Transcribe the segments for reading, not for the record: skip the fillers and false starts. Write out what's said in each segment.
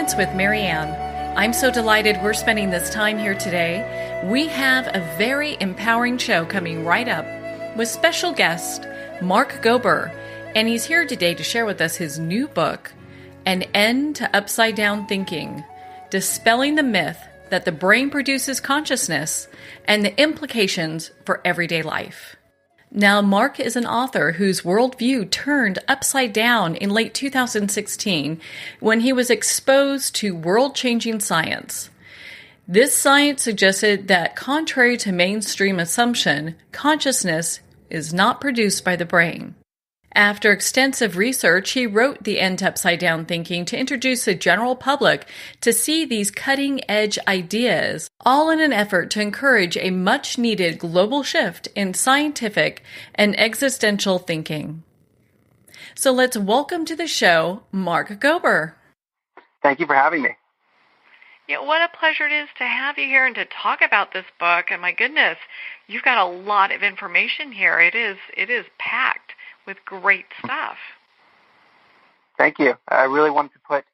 Moments with Marianne. I'm so delighted we're spending this time here today. We have a very empowering show coming right up with special guest Mark-Gober, and he's here today to share with us his new book, An End to Upside Down Thinking, Dispelling the Myth that the Brain Produces Consciousness and the Implications for Everyday Life. Now, Mark is an author whose worldview turned upside down in late 2016 when he was exposed to world-changing science. This science suggested that, contrary to mainstream assumption, consciousness is not produced by the brain. After extensive research, he wrote The End to Upside Down Thinking to introduce the general public to see these cutting-edge ideas, all in an effort to encourage a much-needed global shift in scientific and existential thinking. So let's welcome to the show, Mark-Gober. Thank you for having me. Yeah, what a pleasure it is to have you here and to talk about this book. And my goodness, you've got a lot of information here. It is packed with great stuff. Thank you. I really wanted to put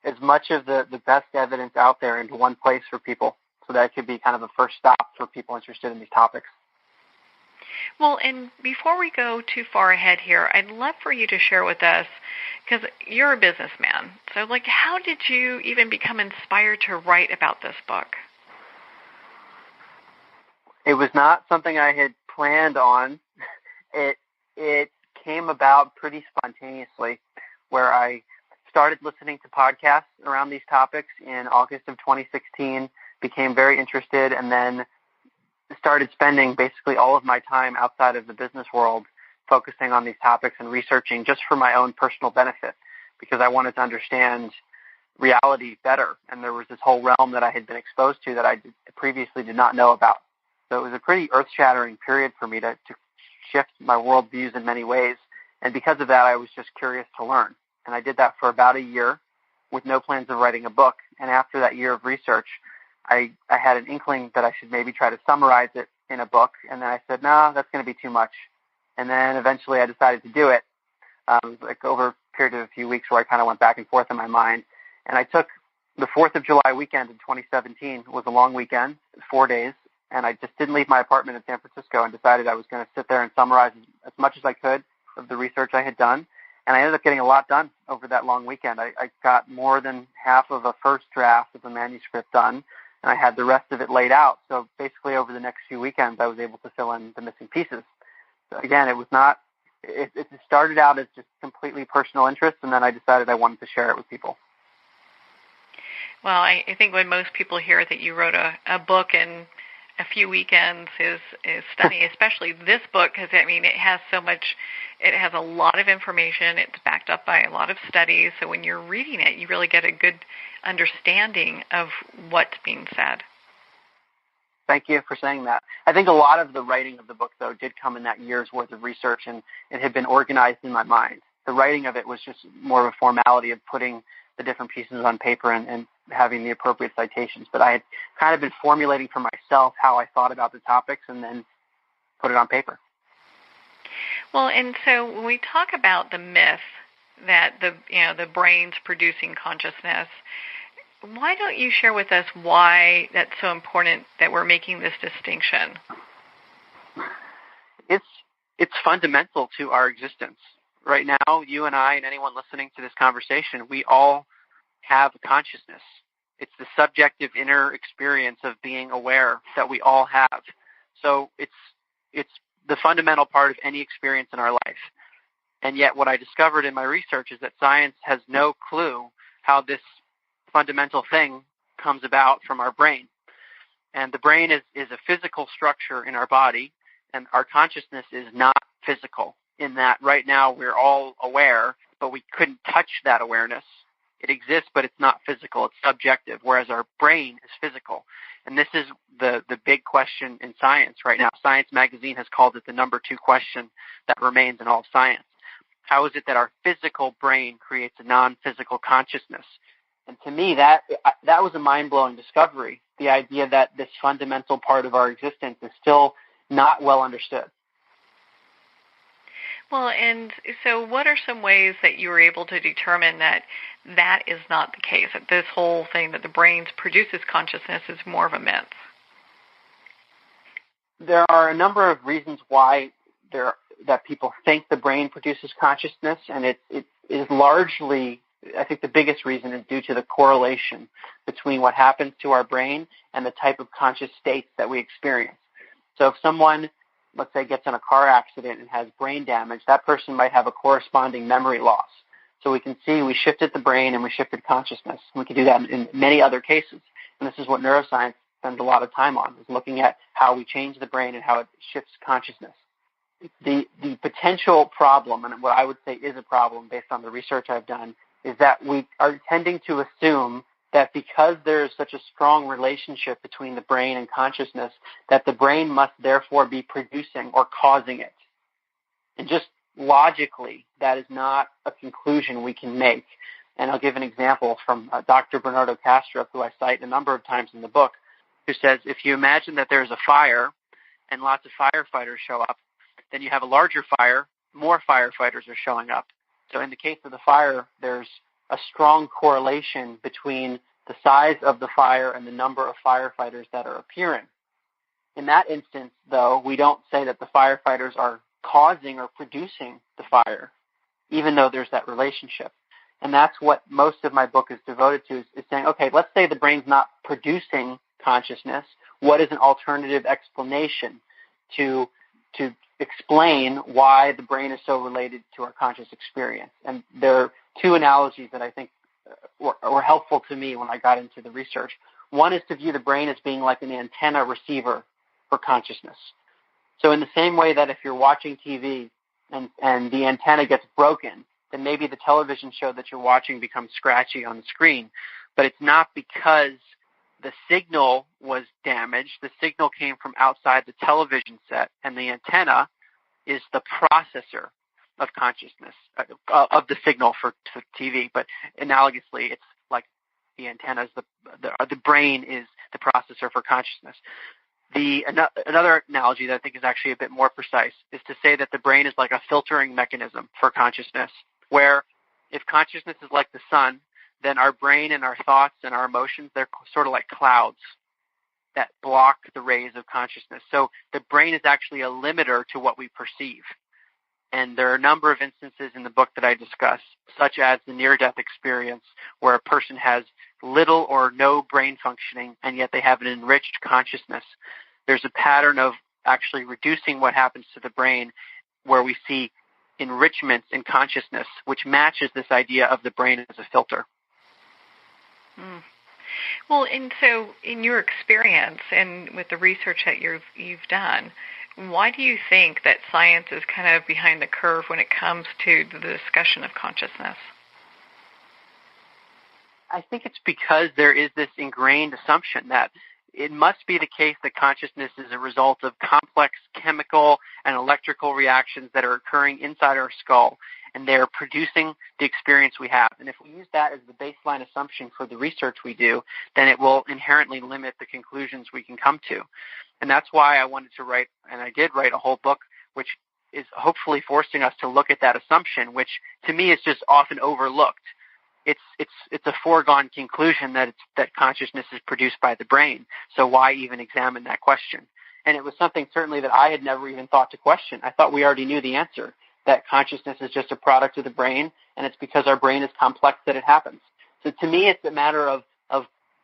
as much of the best evidence out there into one place for people so that it could be kind of a first stop for people interested in these topics. Well, and before we go too far ahead here, I'd love for you to share with us, because you're a businessman, so how did you even become inspired to write about this book? It was not something I had planned on. It came about pretty spontaneously, where I started listening to podcasts around these topics in August of 2016, became very interested, and then started spending basically all of my time outside of the business world focusing on these topics and researching just for my own personal benefit, because I wanted to understand reality better. And there was this whole realm that I had been exposed to that I previously did not know about. So it was a pretty earth-shattering period for me to shift my worldviews in many ways. And because of that, I was just curious to learn. And I did that for about a year with no plans of writing a book. And after that year of research, I had an inkling that I should maybe try to summarize it in a book. And then I said, no, that's going to be too much. And then eventually I decided to do it. It was over a period of a few weeks where I kind of went back and forth in my mind. And I took the 4th of July weekend in 2017. It was a long weekend, 4 days. And I just didn't leave my apartment in San Francisco and decided I was going to sit there and summarize as much as I could of the research I had done. And I ended up getting a lot done over that long weekend. I got more than half of a first draft of the manuscript done, and I had the rest of it laid out. So basically over the next few weekends, I was able to fill in the missing pieces. So again, it started out as just completely personal interest, and then I decided I wanted to share it with people. Well, I think when most people hear that you wrote a book in a few weekends is stunning, especially this book, because, it has so much, it has a lot of information. It's backed up by a lot of studies. So when you're reading it, you really get a good understanding of what's being said. Thank you for saying that. I think a lot of the writing of the book, though, did come in that year's worth of research, and it had been organized in my mind. The writing of it was just more of a formality of putting the different pieces on paper and having the appropriate citations. But I had kind of been formulating for myself how I thought about the topics and then put it on paper. Well, and so when we talk about the myth that the brain's producing consciousness, why don't you share with us why that's so important that we're making this distinction? It's fundamental to our existence. Right now, you and I and anyone listening to this conversation, we all have a consciousness. It's the subjective inner experience of being aware that we all have. So it's the fundamental part of any experience in our life. And yet what I discovered in my research is that science has no clue how this fundamental thing comes about from our brain. And the brain is a physical structure in our body, and our consciousness is not physical, in that right now we're all aware, but we couldn't touch that awareness. It exists, but it's not physical. It's subjective, whereas our brain is physical. And this is the big question in science right now. Science magazine has called it the number 2 question that remains in all of science. How is it that our physical brain creates a non-physical consciousness? And to me, that was a mind-blowing discovery, the idea that this fundamental part of our existence is still not well understood. Well, and so what are some ways that you were able to determine that that is not the case, that this whole thing that the brain produces consciousness is more of a myth? There are a number of reasons why that people think the brain produces consciousness, and it is largely, I think the biggest reason is due to the correlation between what happens to our brain and the type of conscious states that we experience. So if someone, let's say, gets in a car accident and has brain damage, that person might have a corresponding memory loss. So we can see we shifted the brain and we shifted consciousness. We can do that in many other cases. And this is what neuroscience spends a lot of time on, is looking at how we change the brain and how it shifts consciousness. The potential problem, and what I would say is a problem based on the research I've done, is that we are tending to assume that because there is such a strong relationship between the brain and consciousness, that the brain must therefore be producing or causing it. And just logically, that is not a conclusion we can make. And I'll give an example from Dr. Bernardo Castro, who I cite a number of times in the book, who says if you imagine that there's a fire and lots of firefighters show up, then you have a larger fire, more firefighters are showing up. So in the case of the fire, there's a strong correlation between the size of the fire and the number of firefighters that are appearing. In that instance, though, we don't say that the firefighters are causing or producing the fire, even though there's that relationship. And that's what most of my book is devoted to, is saying, okay, let's say the brain's not producing consciousness. What is an alternative explanation to explain why the brain is so related to our conscious experience? And there are two analogies that I think were helpful to me when I got into the research. One is to view the brain as being like an antenna receiver for consciousness. So in the same way that if you're watching TV and the antenna gets broken, then maybe the television show that you're watching becomes scratchy on the screen. But it's not because the signal was damaged. The signal came from outside the television set, and the antenna is the processor of consciousness, of the signal for TV. But analogously, it's like the antenna is the brain is the processor for consciousness. Another analogy that I think is actually a bit more precise is to say that the brain is like a filtering mechanism for consciousness, where if consciousness is like the sun, then our brain and our thoughts and our emotions, they're sort of like clouds that block the rays of consciousness. So the brain is actually a limiter to what we perceive. And there are a number of instances in the book that I discuss, such as the near-death experience, where a person has little or no brain functioning, and yet they have an enriched consciousness. There's a pattern of actually reducing what happens to the brain, where we see enrichments in consciousness, which matches this idea of the brain as a filter. Mm. Well, and so in your experience and with the research that you've done, why do you think that science is kind of behind the curve when it comes to the discussion of consciousness? I think it's because there is this ingrained assumption that it must be the case that consciousness is a result of complex chemical and electrical reactions that are occurring inside our skull, and they're producing the experience we have. And if we use that as the baseline assumption for the research we do, then it will inherently limit the conclusions we can come to. And that's why I wanted to write, and I did write a whole book, which is hopefully forcing us to look at that assumption, which to me is just often overlooked. It's a foregone conclusion that consciousness is produced by the brain. So why even examine that question? And it was something certainly that I had never even thought to question. I thought we already knew the answer, that consciousness is just a product of the brain, and it's because our brain is complex that it happens. So to me, it's a matter of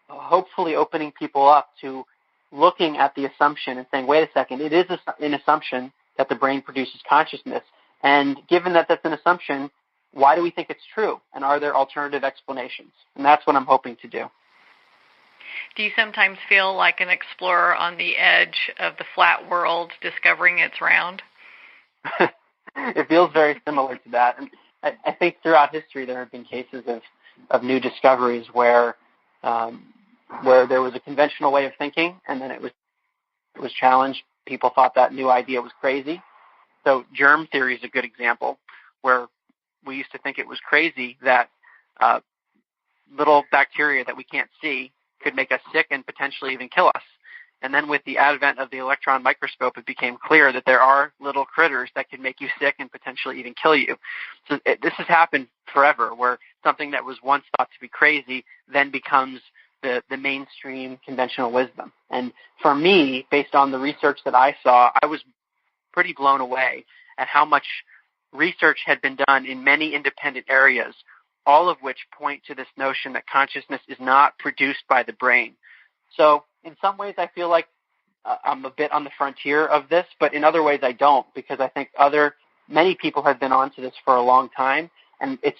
hopefully opening people up to looking at the assumption and saying, wait a second, it is an assumption that the brain produces consciousness. And given that that's an assumption, why do we think it's true? And are there alternative explanations? And that's what I'm hoping to do. Do you sometimes feel like an explorer on the edge of the flat world discovering it's round? It feels very similar to that. And I think throughout history there have been cases of new discoveries where there was a conventional way of thinking, and then it was challenged. People thought that new idea was crazy. So germ theory is a good example, where we used to think it was crazy that little bacteria that we can't see could make us sick and potentially even kill us. And then with the advent of the electron microscope, it became clear that there are little critters that can make you sick and potentially even kill you. So this has happened forever, where something that was once thought to be crazy then becomes the mainstream conventional wisdom. And for me, based on the research that I saw, I was pretty blown away at how much research had been done in many independent areas, all of which point to this notion that consciousness is not produced by the brain. So in some ways I feel like I'm a bit on the frontier of this, but in other ways I don't, because I think many people have been onto this for a long time, and it's,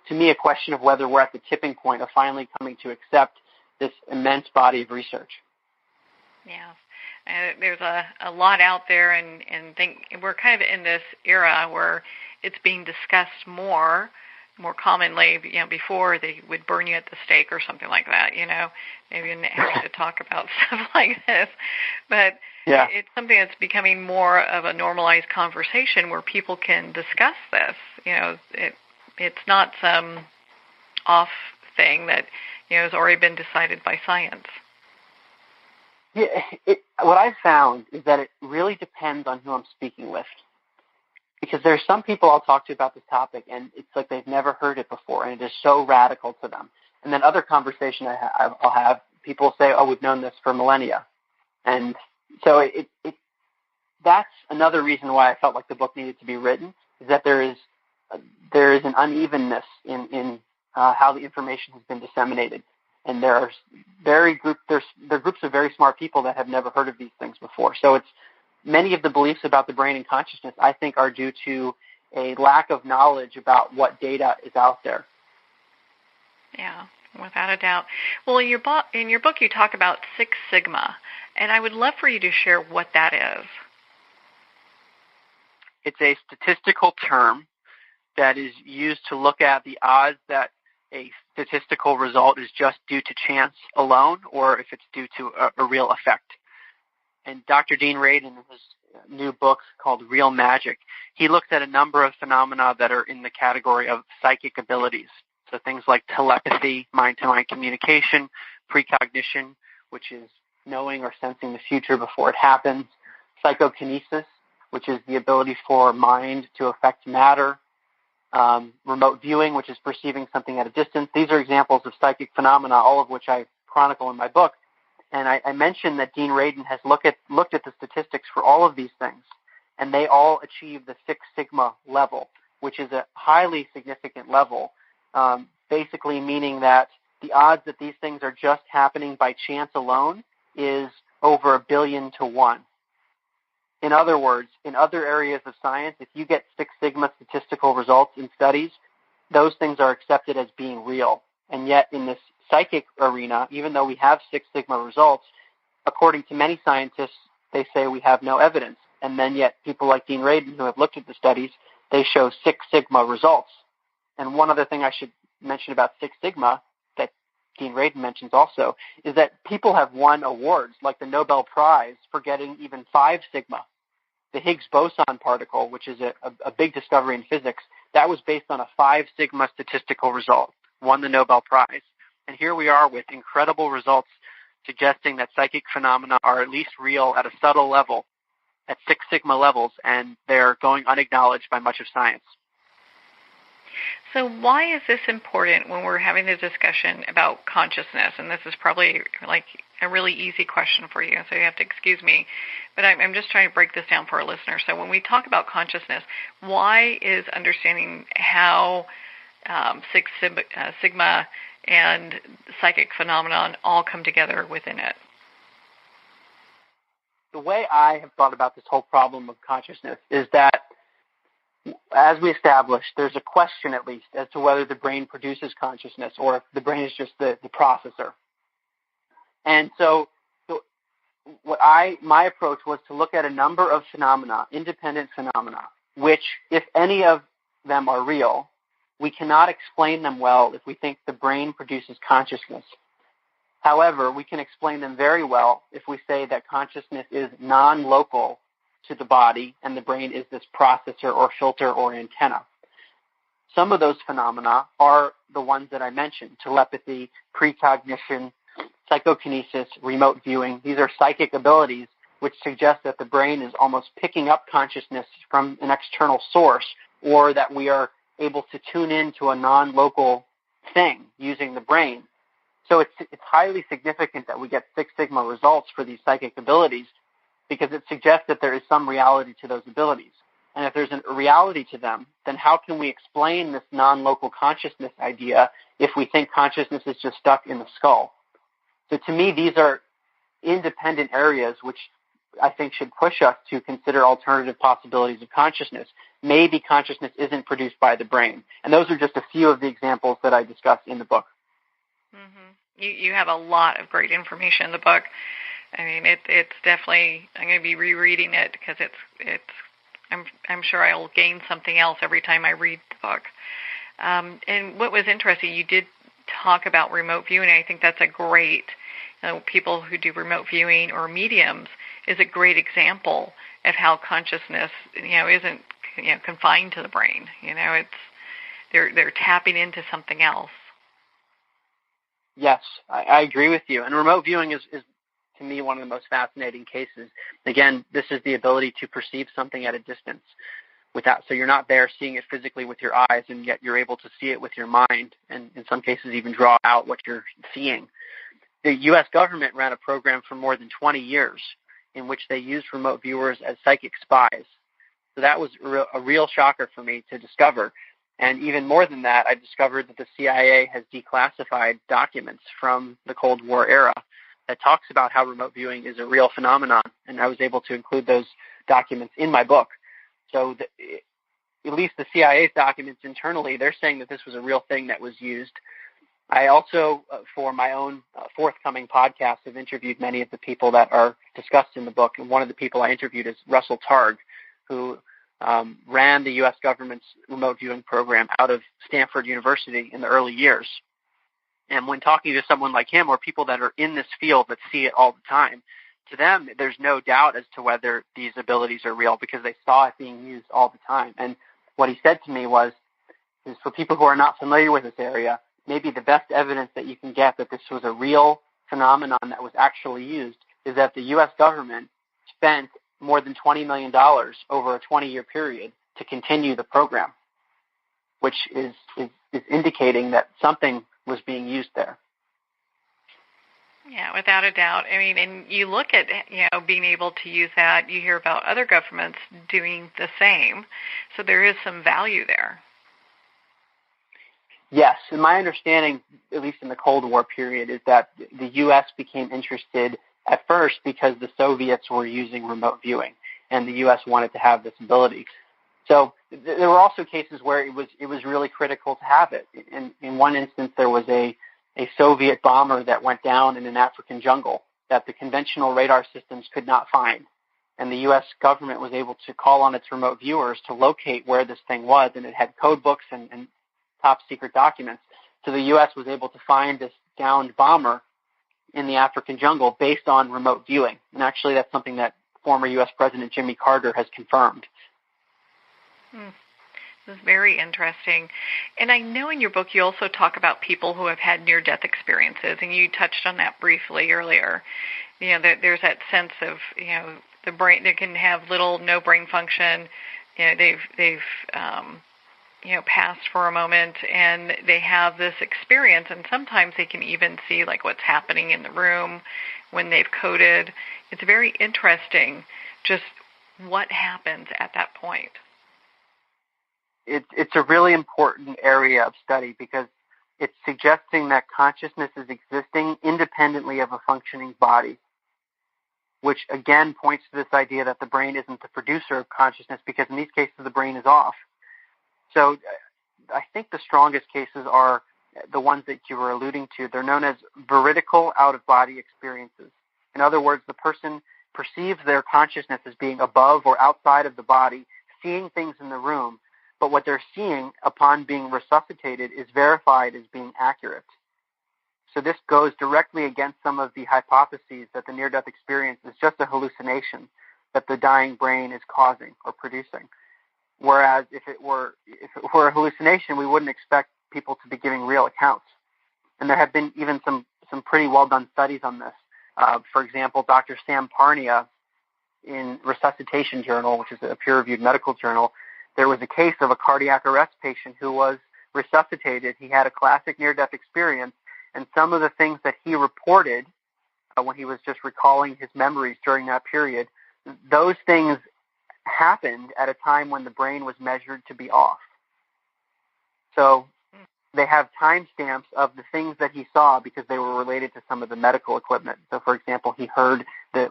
to me, a question of whether we're at the tipping point of finally coming to accept this immense body of research. Yeah. There's a lot out there, and we're kind of in this era where it's being discussed more commonly. Before they would burn you at the stake or something like that. Maybe having to talk about stuff like this, but yeah, it's something that's becoming more of a normalized conversation where people can discuss this. It's not some off thing that has already been decided by science. Yeah, what I've found is that it really depends on who I'm speaking with. Because there's some people I'll talk to about this topic, and it's like they've never heard it before, and it is so radical to them. And then other conversation I'll have, people say, oh, we've known this for millennia. And so that's another reason why I felt like the book needed to be written, is that there is an unevenness in how the information has been disseminated. And there are groups of very smart people that have never heard of these things before. So it's many of the beliefs about the brain and consciousness, I think, are due to a lack of knowledge about what data is out there. Yeah, without a doubt. Well, in your book, you talk about 6 sigma, and I would love for you to share what that is. It's a statistical term that is used to look at the odds that a statistical result is just due to chance alone, or if it's due to a real effect. And Dr. Dean Radin, in his new book called Real Magic, he looks at a number of phenomena that are in the category of psychic abilities. So things like telepathy, mind-to-mind communication, precognition, which is knowing or sensing the future before it happens, psychokinesis, which is the ability for mind to affect matter, remote viewing, which is perceiving something at a distance. These are examples of psychic phenomena, all of which I chronicle in my book. And I mentioned that Dean Radin has looked at the statistics for all of these things, and they all achieve the 6 sigma level, which is a highly significant level, basically meaning that the odds that these things are just happening by chance alone is over 1 billion to 1. In other words, in other areas of science, if you get 6 sigma statistical results in studies, those things are accepted as being real. And yet in this psychic arena, even though we have 6 sigma results, according to many scientists, they say we have no evidence. And then yet people like Dean Radin, who have looked at the studies, they show 6 sigma results. And one other thing I should mention about 6 sigma that Dean Radin mentions also is that people have won awards, like the Nobel Prize, for getting even 5 sigma. The Higgs boson particle, which is a big discovery in physics, that was based on a 5 sigma statistical result, won the Nobel Prize. And here we are with incredible results suggesting that psychic phenomena are at least real at a subtle level, at 6 sigma levels, and they're going unacknowledged by much of science. So why is this important when we're having a discussion about consciousness? And this is probably like a really easy question for you, so you have to excuse me. But I'm just trying to break this down for our listeners. So when we talk about consciousness, why is understanding how 6 sigma and psychic phenomenon all come together within it? The way I have thought about this whole problem of consciousness is that, as we established, there's a question at least as to whether the brain produces consciousness or if the brain is just the processor. And so my approach was to look at a number of phenomena, independent phenomena, which, if any of them are real, we cannot explain them well if we think the brain produces consciousness. However, we can explain them very well if we say that consciousness is non-local to the body and the brain is this processor or filter or antenna. Some of those phenomena are the ones that I mentioned: telepathy, precognition, psychokinesis, remote viewing. These are psychic abilities which suggest that the brain is almost picking up consciousness from an external source, or that we are able to tune into a non-local thing using the brain. So it's highly significant that we get Six Sigma results for these psychic abilities, because it suggests that there is some reality to those abilities. And if there's a reality to them, then how can we explain this non-local consciousness idea if we think consciousness is just stuck in the skull? So to me, these are independent areas which I think should push us to consider alternative possibilities of consciousness. Maybe consciousness isn't produced by the brain. And those are just a few of the examples that I discuss in the book. Mm-hmm. You have a lot of great information in the book. I mean, it's definitely, I'm going to be rereading it because I'm sure I'll gain something else every time I read the book. And what was interesting, you did talk about remote viewing. I think that's a great, people who do remote viewing or mediums is a great example of how consciousness, isn't, confined to the brain. It's they're tapping into something else. Yes, I agree with you. And remote viewing is to me one of the most fascinating cases. Again, this is the ability to perceive something at a distance so you're not there seeing it physically with your eyes, and yet you're able to see it with your mind, and in some cases even draw out what you're seeing. The U.S. government ran a program for more than 20 years in which they used remote viewers as psychic spies. So that was a real shocker for me to discover. And even more than that, I discovered that the CIA has declassified documents from the Cold War era that talks about how remote viewing is a real phenomenon, and I was able to include those documents in my book. So at least the CIA's documents internally, they're saying that this was a real thing that was used. I also, for my own forthcoming podcast, have interviewed many of the people that are discussed in the book, and one of the people I interviewed is Russell Targ, who ran the U.S. government's remote viewing program out of Stanford University in the early years. And when talking to someone like him or people that are in this field that see it all the time, to them, there's no doubt as to whether these abilities are real because they saw it being used all the time. And what he said to me is for people who are not familiar with this area, maybe the best evidence that you can get that this was a real phenomenon that was actually used is that the U.S. government spent more than $20 million over a 20-year period to continue the program, which is indicating that something was being used there. Yeah, without a doubt. I mean, and you look at, being able to use that, you hear about other governments doing the same, so there is some value there. Yes, and my understanding, at least in the Cold War period, is that the U.S. became interested at first because the Soviets were using remote viewing, and the U.S. wanted to have this ability. So there were also cases where it was really critical to have it. In one instance, there was a Soviet bomber that went down in an African jungle that the conventional radar systems could not find. And the U.S. government was able to call on its remote viewers to locate where this thing was, and it had code books and top secret documents. So the U.S. was able to find this downed bomber in the African jungle based on remote viewing. And actually that's something that former U.S. President Jimmy Carter has confirmed. This is very interesting. And I know in your book you also talk about people who have had near-death experiences, and you touched on that briefly earlier. There's that sense of, the brain, they can have no brain function. They've passed for a moment, and they have this experience, and sometimes they can even see what's happening in the room when they've coded. It's very interesting just what happens at that point. It's a really important area of study because it's suggesting that consciousness is existing independently of a functioning body, which again points to this idea that the brain isn't the producer of consciousness because in these cases the brain is off. So I think the strongest cases are the ones that you were alluding to. They're known as veridical out-of-body experiences. In other words, the person perceives their consciousness as being above or outside of the body, seeing things in the room, but what they're seeing upon being resuscitated is verified as being accurate. So this goes directly against some of the hypotheses that the near-death experience is just a hallucination that the dying brain is causing or producing. Whereas if it were a hallucination, we wouldn't expect people to be giving real accounts. And there have been even some some pretty well-done studies on this. For example, Dr. Sam Parnia in Resuscitation Journal, which is a peer-reviewed medical journal, there was a case of a cardiac arrest patient who was resuscitated. He had a classic near-death experience, and some of the things that he reported when he was just recalling his memories during that period, those things happened at a time when the brain was measured to be off. So they have timestamps of the things that he saw because they were related to some of the medical equipment. So, for example, he heard the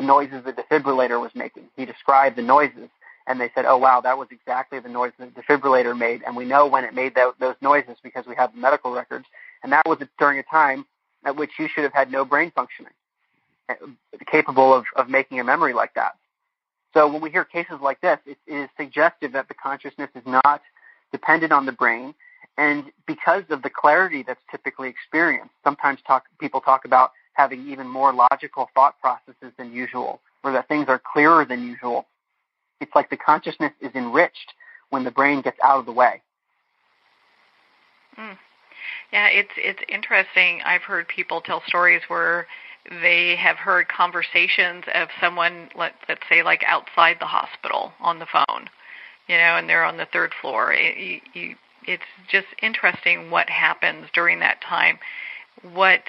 noises the defibrillator was making. He described the noises, and they said, oh, wow, that was exactly the noise the defibrillator made, and we know when it made those noises because we have the medical records, and that was during a time at which you should have had no brain functioning, capable of making a memory like that. So when we hear cases like this, it is suggestive that the consciousness is not dependent on the brain, and because of the clarity that's typically experienced, sometimes people talk about having even more logical thought processes than usual, or that things are clearer than usual. It's like the consciousness is enriched when the brain gets out of the way. Yeah, it's interesting. I've heard people tell stories where they have heard conversations of someone, let's say, like outside the hospital on the phone, and they're on the third floor. It's just interesting what happens during that time, what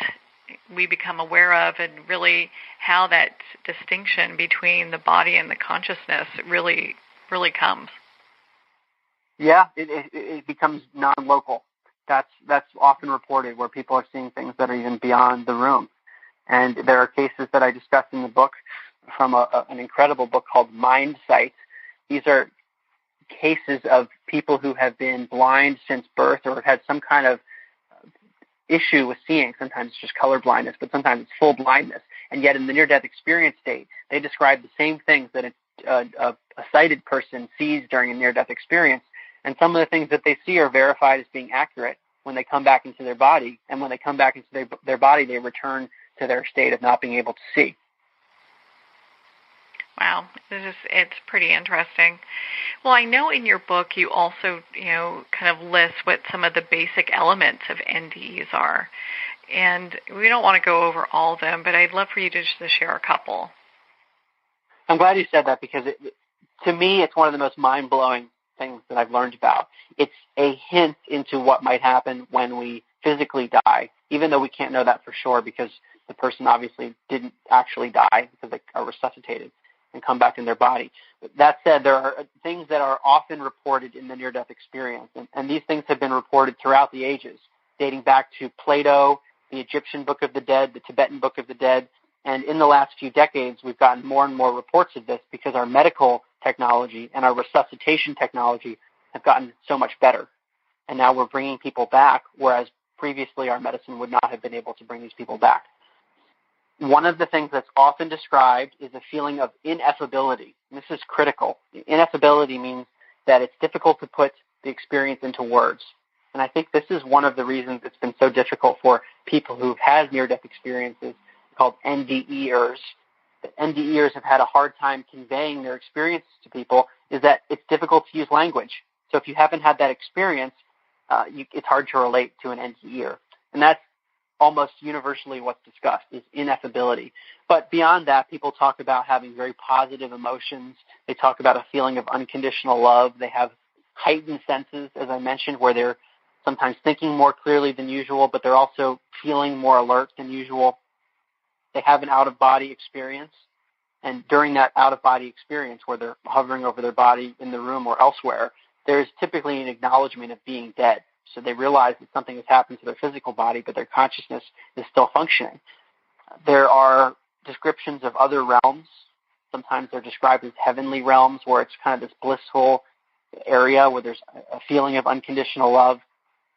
we become aware of, and really how that distinction between the body and the consciousness really, really comes. Yeah, it becomes non-local. That's often reported where people are seeing things that are even beyond the room. And there are cases that I discuss in the book from an incredible book called Mind Sight. These are cases of people who have been blind since birth or have had some kind of issue with seeing. Sometimes it's just color blindness, but sometimes it's full blindness. And yet in the near-death experience state, they describe the same things that a sighted person sees during a near-death experience. And some of the things that they see are verified as being accurate when they come back into their body. And when they come back into their body, they return to their state of not being able to see. Wow, it's pretty interesting. Well, I know in your book you also, kind of list what some of the basic elements of NDEs are. And we don't want to go over all of them, but I'd love for you to just share a couple. I'm glad you said that because to me it's one of the most mind-blowing things that I've learned about. It's a hint into what might happen when we physically die, even though we can't know that for sure because the person obviously didn't actually die because they are resuscitated and come back in their body. But that said, there are things that are often reported in the near-death experience, and these things have been reported throughout the ages, dating back to Plato, the Egyptian Book of the Dead, the Tibetan Book of the Dead, and in the last few decades, we've gotten more and more reports of this because our medical technology and our resuscitation technology have gotten so much better. And now we're bringing people back, whereas previously our medicine would not have been able to bring these people back. One of the things that's often described is a feeling of ineffability. And this is critical. Ineffability means that it's difficult to put the experience into words. And I think this is one of the reasons it's been so difficult for people who've had near-death experiences called NDEers. The NDEers have had a hard time conveying their experiences to people is that it's difficult to use language. So if you haven't had that experience, it's hard to relate to an NDEer. And that's almost universally what's discussed is ineffability. But beyond that, people talk about having very positive emotions. They talk about a feeling of unconditional love. They have heightened senses, as I mentioned, where they're sometimes thinking more clearly than usual, but they're also feeling more alert than usual. They have an out-of-body experience. And during that out-of-body experience where they're hovering over their body in the room or elsewhere, there's typically an acknowledgement of being dead. So they realize that something has happened to their physical body, but their consciousness is still functioning. There are descriptions of other realms. Sometimes they're described as heavenly realms, where it's kind of this blissful area where there's a feeling of unconditional love.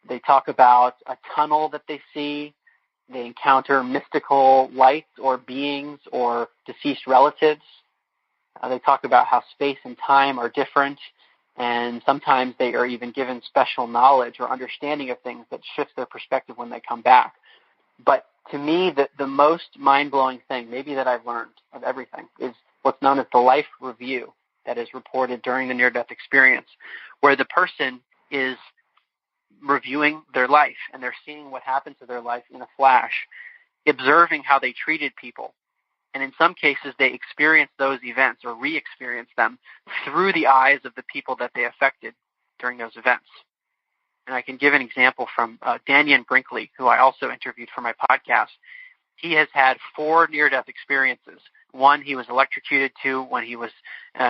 They talk about a tunnel that they see. They encounter mystical lights or beings or deceased relatives. They talk about how space and time are different. And sometimes they are even given special knowledge or understanding of things that shifts their perspective when they come back. But to me, the most mind-blowing thing, maybe that I've learned of everything, is what's known as the life review that is reported during the near-death experience, where the person is reviewing their life, and they're seeing what happened to their life in a flash, observing how they treated people. And in some cases, they experience those events or re-experience them through the eyes of the people that they affected during those events. And I can give an example from Daniel Brinkley, who I also interviewed for my podcast. He has had 4 near-death experiences. One he was electrocuted to when he was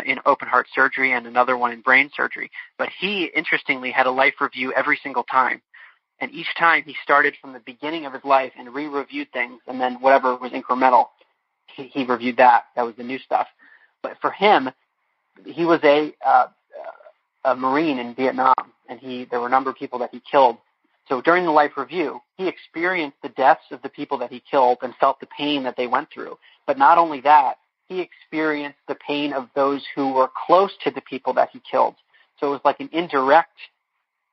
in open-heart surgery, and another one in brain surgery. But he, interestingly, had a life review every single time. And each time he started from the beginning of his life and re-reviewed things, and then whatever was incremental, he reviewed that. That was the new stuff. But for him, he was a Marine in Vietnam, and there were a number of people that he killed. So during the life review, he experienced the deaths of the people that he killed and felt the pain that they went through. But not only that, he experienced the pain of those who were close to the people that he killed. So it was like an indirect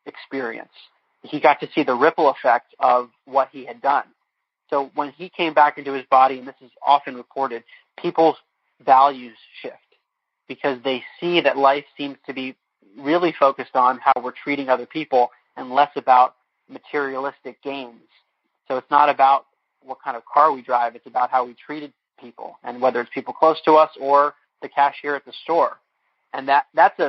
experience. He got to see the ripple effect of what he had done. So when he came back into his body, and this is often reported, people's values shift because they see that life seems to be really focused on how we're treating other people and less about materialistic gains. So it's not about what kind of car we drive, it's about how we treated people, and whether it's people close to us or the cashier at the store. And that's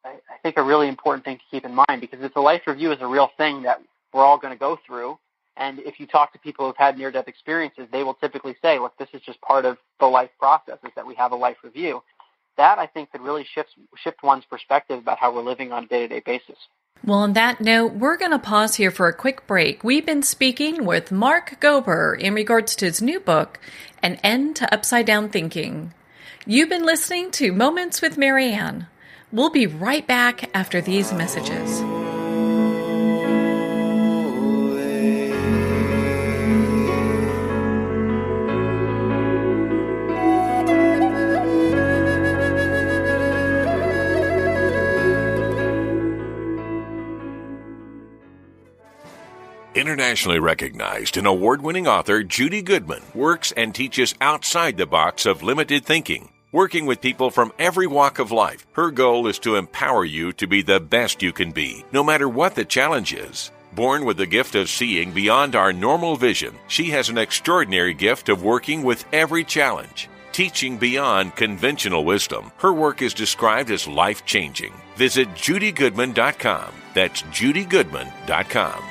I think a really important thing to keep in mind, because it's a life review is a real thing that we're all going to go through. And if you talk to people who've had near-death experiences, they will typically say, look, this is just part of the life process, is that we have a life review. That, I think, could really shift one's perspective about how we're living on a day-to-day basis. Well, on that note, we're going to pause here for a quick break. We've been speaking with Mark-Gober in regards to his new book, An End to Upside-Down Thinking. You've been listening to Moments with Marianne. We'll be right back after these messages. Internationally recognized and award-winning author Judy Goodman works and teaches outside the box of limited thinking. Working with people from every walk of life, her goal is to empower you to be the best you can be, no matter what the challenge is. Born with the gift of seeing beyond our normal vision, she has an extraordinary gift of working with every challenge. Teaching beyond conventional wisdom, her work is described as life-changing. Visit judygoodman.com. That's judygoodman.com.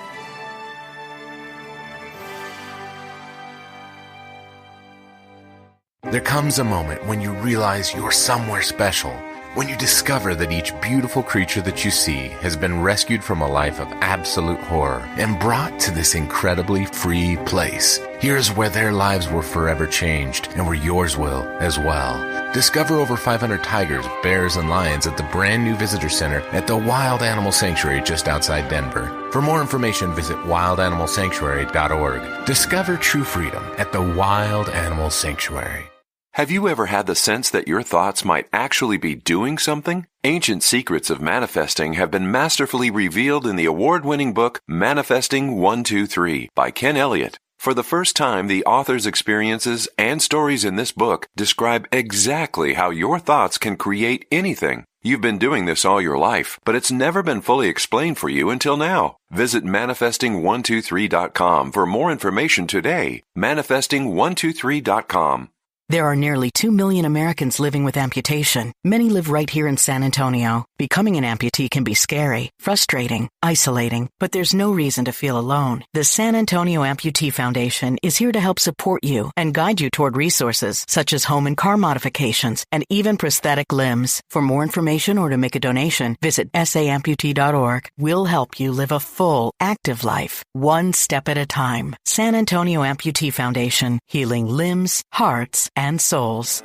There comes a moment when you realize you're somewhere special, when you discover that each beautiful creature that you see has been rescued from a life of absolute horror and brought to this incredibly free place. Here's where their lives were forever changed, and where yours will as well. Discover over 500 tigers, bears, and lions at the brand new visitor center at the Wild Animal Sanctuary just outside Denver. For more information, visit wildanimalsanctuary.org. Discover true freedom at the Wild Animal Sanctuary. Have you ever had the sense that your thoughts might actually be doing something? Ancient secrets of manifesting have been masterfully revealed in the award-winning book Manifesting 1-2-3 by Ken Elliott. For the first time, the author's experiences and stories in this book describe exactly how your thoughts can create anything. You've been doing this all your life, but it's never been fully explained for you until now. Visit manifesting123.com for more information today. Manifesting123.com. There are nearly 2 million Americans living with amputation. Many live right here in San Antonio. Becoming an amputee can be scary, frustrating, isolating, but there's no reason to feel alone. The San Antonio Amputee Foundation is here to help support you and guide you toward resources such as home and car modifications and even prosthetic limbs. For more information or to make a donation, visit saamputee.org. We'll help you live a full, active life, one step at a time. San Antonio Amputee Foundation, healing limbs, hearts, and souls.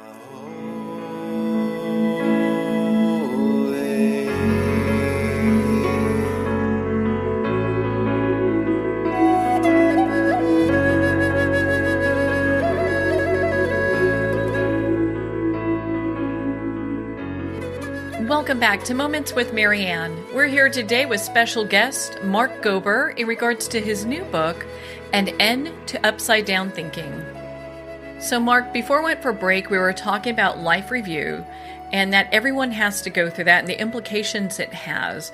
Welcome back to Moments with Marianne. We're here today with special guest Mark-Gober in regards to his new book, An End to Upside-Down Thinking. So Mark, before we went for break, we were talking about life review and that everyone has to go through that and the implications it has.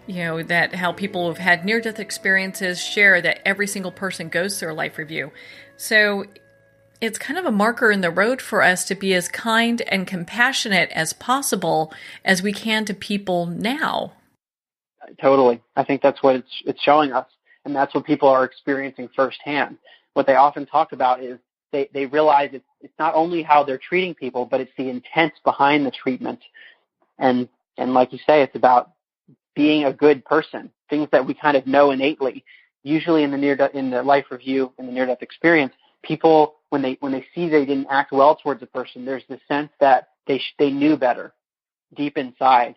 that how people who've had near-death experiences share that every single person goes through a life review. So it's kind of a marker in the road for us to be as kind and compassionate as possible as we can to people now. Totally. I think that's what it's showing us, and that's what people are experiencing firsthand. What they often talk about is they realize it's not only how they're treating people, but it's the intent behind the treatment. And like you say, it's about being a good person, things that we kind of know innately. Usually in the life review, in the near-death experience, people, when they see they didn't act well towards a person, there's this sense that they knew better deep inside.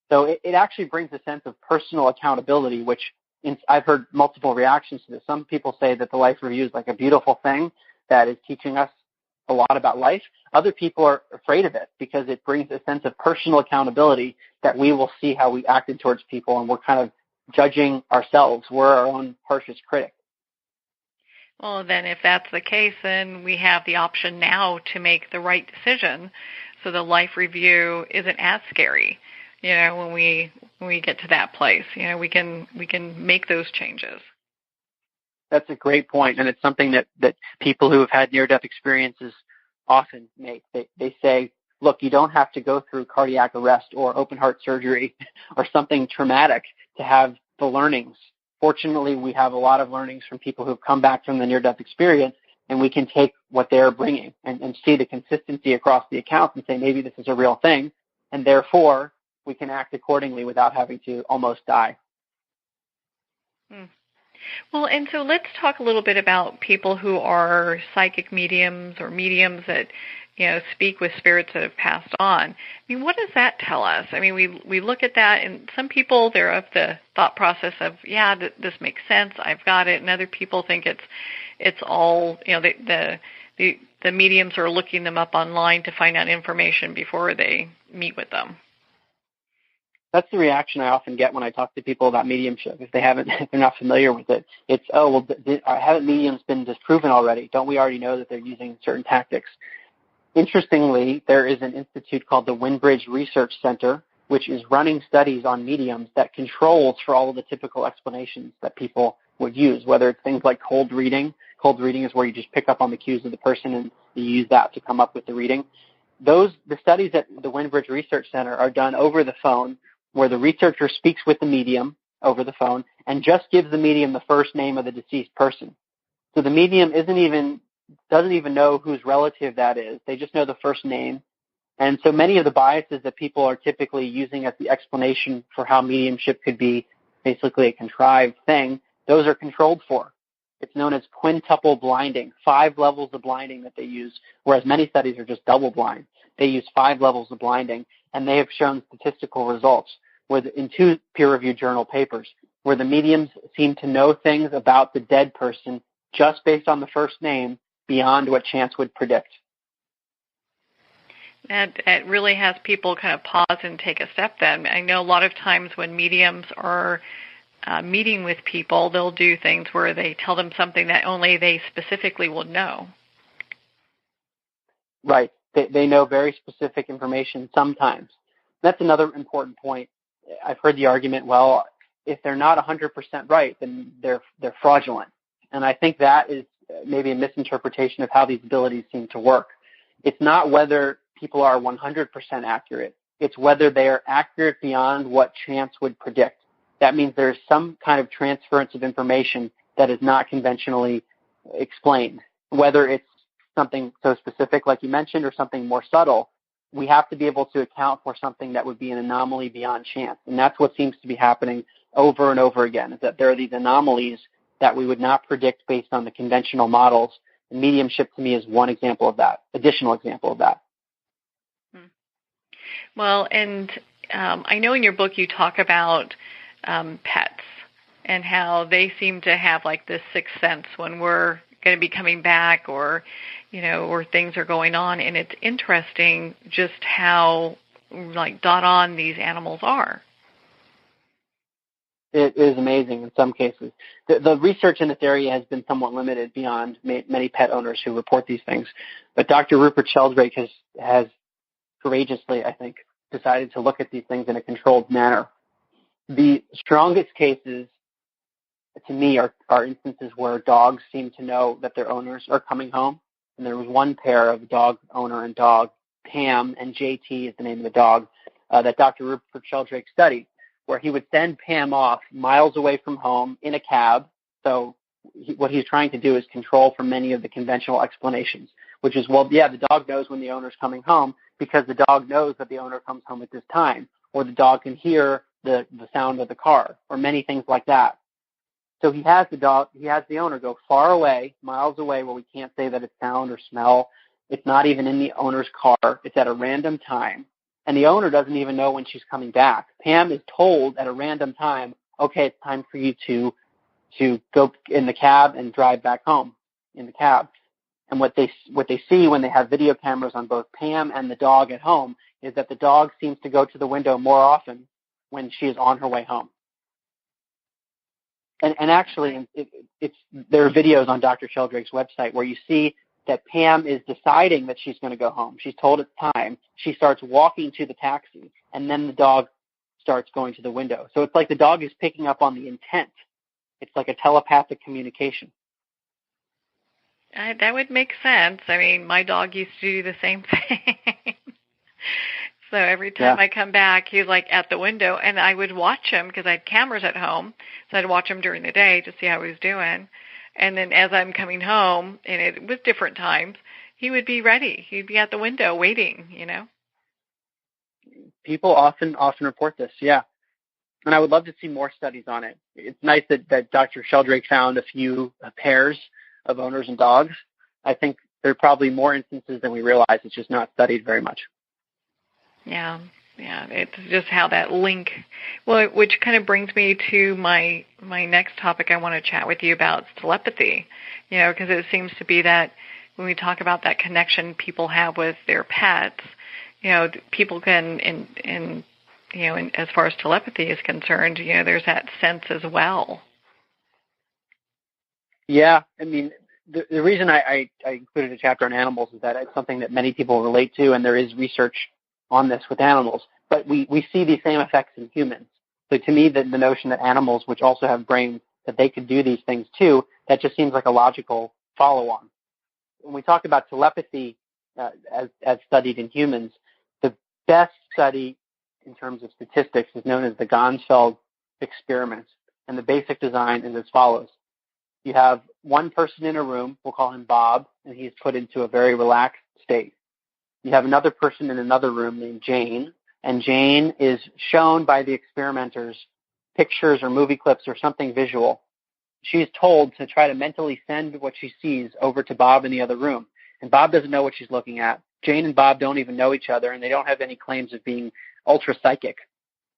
So it actually brings a sense of personal accountability, which I've heard multiple reactions to this. Some people say that the life review is like a beautiful thing that is teaching us a lot about life. Other people are afraid of it because it brings a sense of personal accountability that we will see how we acted towards people, and we're kind of judging ourselves. We're our own harshest critic. Well, then if that's the case, then we have the option now to make the right decision, so the life review isn't as scary. When we get to that place, we can make those changes. That's a great point, and it's something that people who have had near-death experiences often make. They say, look, you don't have to go through cardiac arrest or open heart surgery or something traumatic to have the learnings. Fortunately, we have a lot of learnings from people who have come back from the near-death experience, and we can take what they're bringing and see the consistency across the accounts and say, maybe this is a real thing, and therefore we can act accordingly without having to almost die. Well, and so let's talk a little bit about people who are psychic mediums or mediums that, speak with spirits that have passed on. I mean, what does that tell us? I mean, we look at that, and some people, they're of the thought process of, this makes sense, I've got it, and other people think it's all, the mediums are looking them up online to find out information before they meet with them. That's the reaction I often get when I talk to people about mediumship. If they're not familiar with it, it's, haven't mediums been disproven already? Don't we already know that they're using certain tactics? Interestingly, there is an institute called the Windbridge Research Center, which is running studies on mediums that controls for all of the typical explanations that people would use, whether it's things like cold reading. Cold reading is where you just pick up on the cues of the person and you use that to come up with the reading. The studies at the Windbridge Research Center are done over the phone, where the researcher speaks with the medium over the phone and just gives the medium the first name of the deceased person. So the medium doesn't even know whose relative that is. They just know the first name. And so many of the biases that people are typically using as the explanation for how mediumship could be basically a contrived thing, those are controlled for. It's known as quintuple blinding, 5 levels of blinding that they use, whereas many studies are just double blind. They use 5 levels of blinding, and they have shown statistical results in 2 peer-reviewed journal papers where the mediums seem to know things about the dead person just based on the first name beyond what chance would predict. It really has people kind of pause and take a step then. I know a lot of times when mediums are meeting with people, they'll do things where they tell them something that only they specifically will know. Right. They know very specific information sometimes. That's another important point. I've heard the argument, well, if they're not 100% right, then they're fraudulent. And I think that is maybe a misinterpretation of how these abilities seem to work. It's not whether people are 100% accurate. It's whether they are accurate beyond what chance would predict. That means there's some kind of transference of information that is not conventionally explained. Whether it's something so specific like you mentioned or something more subtle, we have to be able to account for something that would be an anomaly beyond chance. And that's what seems to be happening over and over again, is that there are these anomalies that we would not predict based on the conventional models. And mediumship to me is one example of that, additional example of that. Well, and I know in your book you talk about pets and how they seem to have like this sixth sense when we're going to be coming back or things are going on. And it's interesting just how like dot on these animals are. It is amazing in some cases. The research in this area has been somewhat limited beyond many pet owners who report these things. But Dr. Rupert Sheldrake has courageously, I think, decided to look at these things in a controlled manner. The strongest cases, to me, are instances where dogs seem to know that their owners are coming home. And there was one pair of dog owner and dog, Pam and JT is the name of the dog, that Dr. Rupert Sheldrake studied, where he would send Pam off miles away from home in a cab. So what he's trying to do is control from many of the conventional explanations, which is, well, yeah, the dog knows when the owner's coming home because the dog knows that the owner comes home at this time, or the dog can hear the sound of the car, or many things like that. So he has the owner go far away, miles away, where we can't say that it's sound or smell. It's not even in the owner's car. It's at a random time. And the owner doesn't even know when she's coming back. Pam is told at a random time, okay, it's time for you to go in the cab and drive back home in the cab. And what they see when they have video cameras on both Pam and the dog at home is that the dog seems to go to the window more often when she is on her way home. And actually, there are videos on Dr. Sheldrake's website where you see that Pam is deciding that she's going to go home. She's told it's time. She starts walking to the taxi, and then the dog starts going to the window. So it's like the dog is picking up on the intent. It's like a telepathic communication. That would make sense. I mean, my dog used to do the same thing. So every time I come back, he's like at the window, and I would watch him because I had cameras at home. So I'd watch him during the day to see how he was doing. And then as I'm coming home, and it was different times, he would be ready. He'd be at the window waiting, you know. People often report this, yeah. And I would love to see more studies on it. It's nice that Dr. Sheldrake found a few pairs of owners and dogs. I think there are probably more instances than we realize. It's just not studied very much. Yeah, it's just how that link, well, which kind of brings me to my next topic I want to chat with you about, telepathy, you know, because it seems to be that when we talk about that connection people have with their pets, you know, people can, in you know, as far as telepathy is concerned, you know, there's that sense as well. Yeah, I mean, the reason I included a chapter on animals is that it's something that many people relate to, and there is research on this with animals, but we see these same effects in humans. So to me, the notion that animals, which also have brains, that they could do these things too, that just seems like a logical follow-on. When we talk about telepathy as studied in humans, the best study in terms of statistics is known as the Ganzfeld experiment, and the basic design is as follows. You have one person in a room, we'll call him Bob, and he's put into a very relaxed state. You have another person in another room named Jane, and Jane is shown by the experimenters pictures or movie clips or something visual. She's told to try to mentally send what she sees over to Bob in the other room. And Bob doesn't know what she's looking at. Jane and Bob don't even know each other, and they don't have any claims of being ultra-psychic.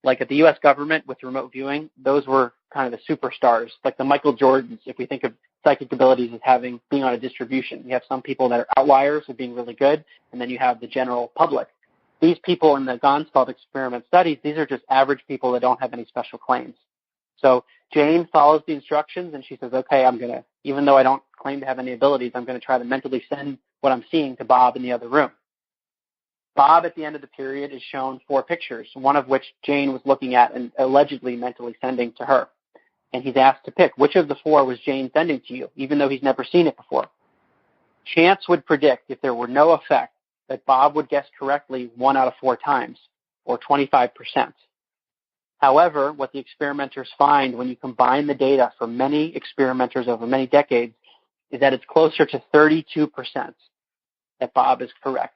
Like at the U.S. government with remote viewing, those were kind of the superstars, like the Michael Jordans, if we think of psychic abilities as being on a distribution. You have some people that are outliers of being really good, and then you have the general public. These people in the Ganzfeld experiment studies, these are just average people that don't have any special claims. So Jane follows the instructions, and she says, okay, even though I don't claim to have any abilities, I'm going to try to mentally send what I'm seeing to Bob in the other room. Bob, at the end of the period, is shown 4 pictures, one of which Jane was looking at and allegedly mentally sending to her. And he's asked to pick which of the 4 was Jane sending to you, even though he's never seen it before. Chance would predict, if there were no effect, that Bob would guess correctly 1 out of 4 times, or 25%. However, what the experimenters find when you combine the data from many experimenters over many decades is that it's closer to 32% that Bob is correct.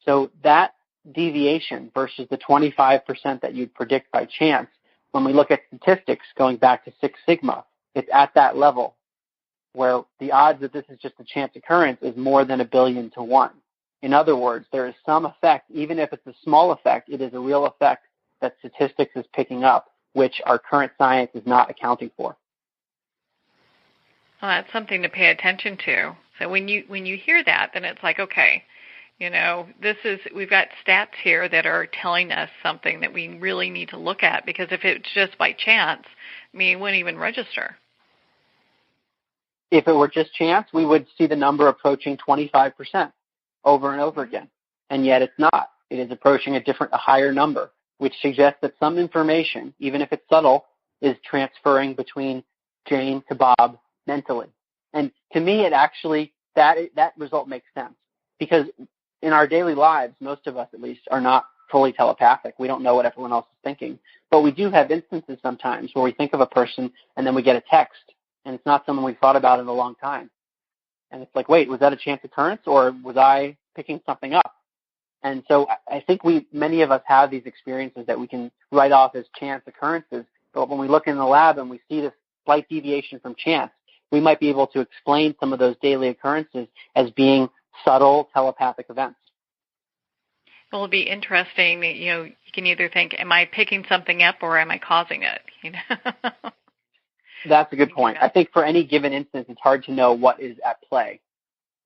So that deviation versus the 25% that you'd predict by chance, when we look at statistics going back to Six Sigma, it's at that level where the odds that this is just a chance occurrence is more than 1 billion to 1. In other words, there is some effect, even if it's a small effect, it is a real effect that statistics is picking up, which our current science is not accounting for. Well, that's something to pay attention to. So when you hear that, then it's like, okay, you know, we've got stats here that are telling us something that we really need to look at, because if it's just by chance, I mean, it wouldn't even register. If it were just chance, we would see the number approaching 25% over and over again. And yet it's not. It is approaching a higher number, which suggests that some information, even if it's subtle, is transferring between Jane to Bob mentally. And to me, it actually, that result makes sense, because in our daily lives, most of us at least are not fully telepathic. We don't know what everyone else is thinking. But we do have instances sometimes where we think of a person and then we get a text, and it's not someone we've thought about in a long time. And it's like, wait, was that a chance occurrence, or was I picking something up? And so I think many of us have these experiences that we can write off as chance occurrences. But when we look in the lab and we see this slight deviation from chance, we might be able to explain some of those daily occurrences as being subtle telepathic events. Well, it'll be interesting. You can either think, am I picking something up or am I causing it? That's a good point. I think for any given instance, it's hard to know what is at play.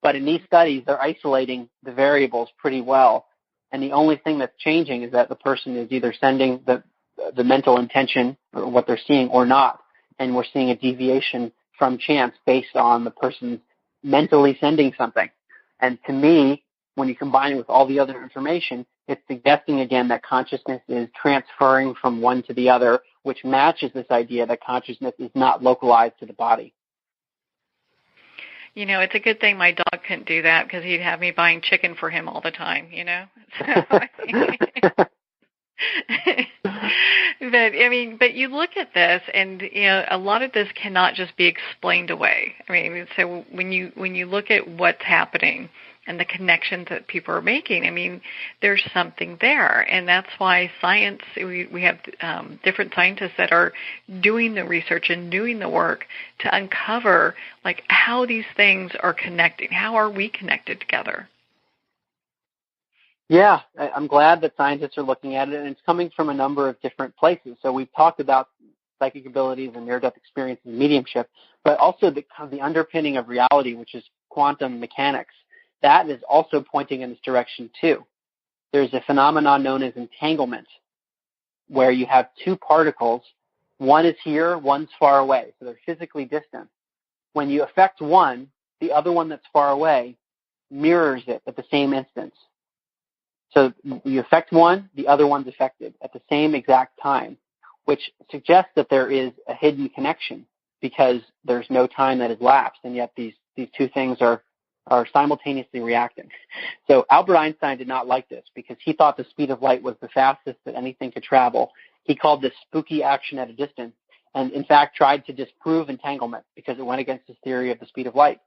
But in these studies, they're isolating the variables pretty well. And the only thing that's changing is that the person is either sending the mental intention or what they're seeing or not. And we're seeing a deviation from chance based on the person mentally sending something. And to me, when you combine it with all the other information, it's suggesting again that consciousness is transferring from one to the other, which matches this idea that consciousness is not localized to the body. It's a good thing my dog couldn't do that, because he'd have me buying chicken for him all the time, But you look at this, and a lot of this cannot just be explained away. So when you look at what's happening and the connections that people are making, there's something there, and that's why science. We have different scientists that are doing the research and doing the work to uncover how these things are connecting. How are we connected together? Yeah, I'm glad that scientists are looking at it, and it's coming from a number of different places. So we've talked about psychic abilities and near-death experience and mediumship, but also the underpinning of reality, which is quantum mechanics. That is also pointing in this direction too. There's a phenomenon known as entanglement, where you have two particles. One is here, one's far away, so they're physically distant. When you affect one, the other one that's far away mirrors it at the same instance. So you affect one, the other one's affected at the same exact time, which suggests that there is a hidden connection because there's no time that has lapsed, and yet these two things are simultaneously reacting. So Albert Einstein did not like this because he thought the speed of light was the fastest that anything could travel. He called this spooky action at a distance, and in fact tried to disprove entanglement because it went against his theory of the speed of light.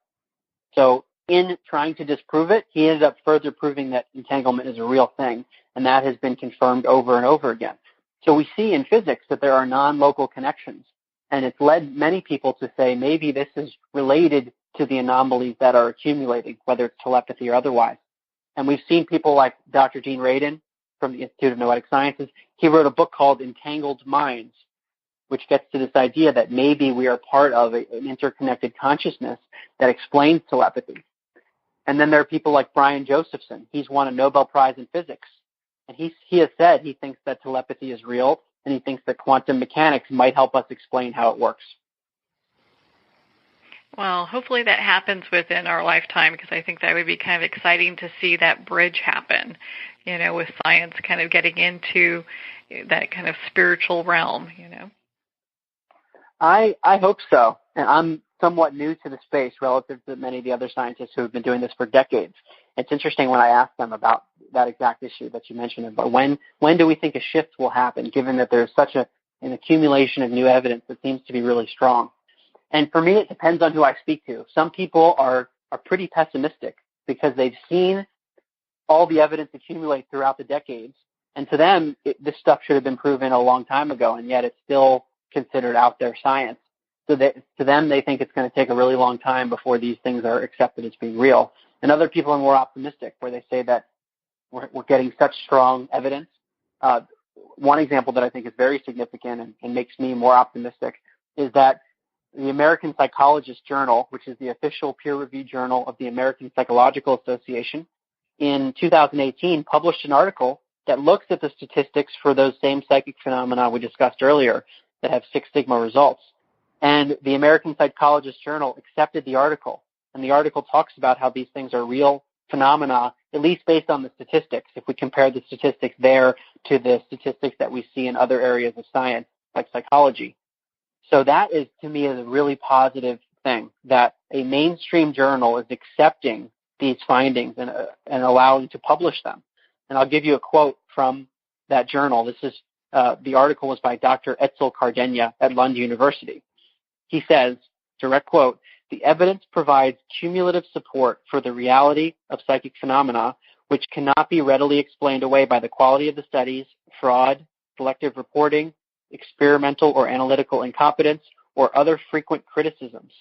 So in trying to disprove it, he ended up further proving that entanglement is a real thing, and that has been confirmed over and over again. So we see in physics that there are non-local connections, and it's led many people to say maybe this is related to the anomalies that are accumulating, whether it's telepathy or otherwise. And we've seen people like Dr. Gene Radin from the Institute of Noetic Sciences. He wrote a book called Entangled Minds, which gets to this idea that maybe we are part of an interconnected consciousness that explains telepathy. And then there are people like Brian Josephson. He's won a Nobel Prize in physics. And he has said he thinks that telepathy is real, and he thinks that quantum mechanics might help us explain how it works. Well, hopefully that happens within our lifetime, because I think that would be kind of exciting to see that bridge happen, with science kind of getting into that kind of spiritual realm, I hope so. And I'm somewhat new to the space relative to many of the other scientists who have been doing this for decades. It's interesting when I ask them about that exact issue that you mentioned, but when do we think a shift will happen, given that there's such an accumulation of new evidence that seems to be really strong? And for me, it depends on who I speak to. Some people are pretty pessimistic because they've seen all the evidence accumulate throughout the decades, and to them, this stuff should have been proven a long time ago, and yet it's still considered out there science. So to them, they think it's going to take a really long time before these things are accepted as being real. And other people are more optimistic, where they say that we're getting such strong evidence. One example that I think is very significant and makes me more optimistic is that the American Psychologist Journal, which is the official peer-reviewed journal of the American Psychological Association, in 2018 published an article that looks at the statistics for those same psychic phenomena we discussed earlier that have Six Sigma results. And the American Psychologist Journal accepted the article. And the article talks about how these things are real phenomena, at least based on the statistics, if we compare the statistics there to the statistics that we see in other areas of science, like psychology. So that is, to me, is a really positive thing, that a mainstream journal is accepting these findings and allowing to publish them. And I'll give you a quote from that journal. This is the article was by Dr. Etzel Cardenia at Lund University. He says, direct quote, "The evidence provides cumulative support for the reality of psychic phenomena, which cannot be readily explained away by the quality of the studies, fraud, selective reporting, experimental or analytical incompetence, or other frequent criticisms.